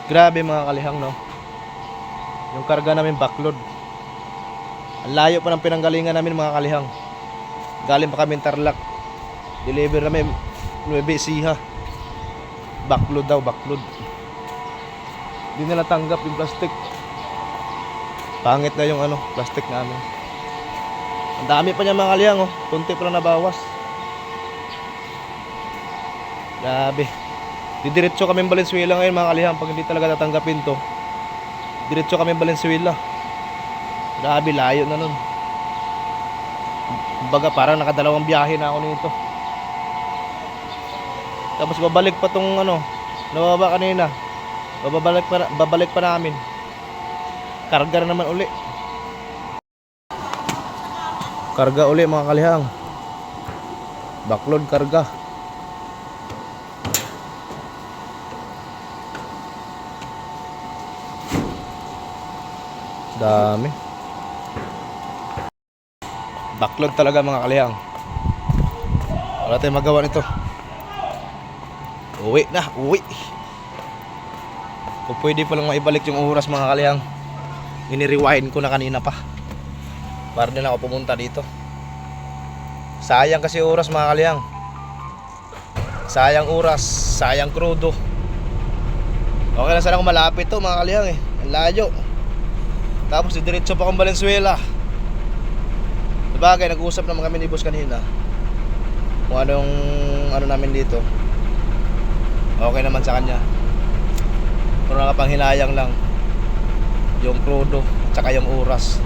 Grabe mga kalihang, no? Yung karga namin backload. Ang layo pa ng pinanggalingan namin mga kalihang. Galing pa kami Tarlac. Deliver namin Nueva Ecija. Backload daw, backload. Hindi nila tanggap yung plastic. Pangit na yung plastic namin. Ang dami pa niya mga kalihang, oh. Kunti pa lang nabawas. Grabe. Didiretso kami Valenzuela ngayon mga kalihang. Pag hindi talaga tatanggapin to, diretso kami Valenzuela. Grabe, layo na nun. Kumbaga parang nakadalawang biyahe na ako nito. Tapos babalik pa tong nababa kanina. Babalik pa namin. Karga na naman uli. Karga uli mga kalihang. Backload karga. Dami. Backload talaga mga kalihang. Wala tayong magawa nito. Uwi na, uwi. Kung pwede pa lang maibalik yung oras mga kalihang, ini-rewind ko na kanina pa para din ako pumunta dito. Sayang kasi oras mga kalihang. Sayang oras, sayang krudo. Okay lang sana kung malapit to mga kalihang eh. Ang layo. Tapos didiretso pa akong Valenzuela. Sabagay, nag-uusap naman kami ni boss kanina kung anong namin dito. Okay naman sa kanya. Pero nakapanghinayang lang yung krudo at saka yung oras.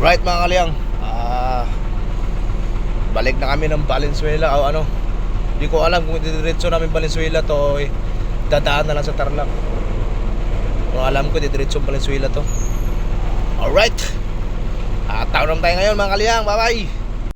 Right mga kalihang, balik na kami ng Valenzuela o hindi ko alam kung didiretso namin Valenzuela to o dadaan na lang sa Tarlac. Kung alam ko didiretso Valenzuela to. Alright, tao naman tayo ngayon mga kalihang. Bye bye.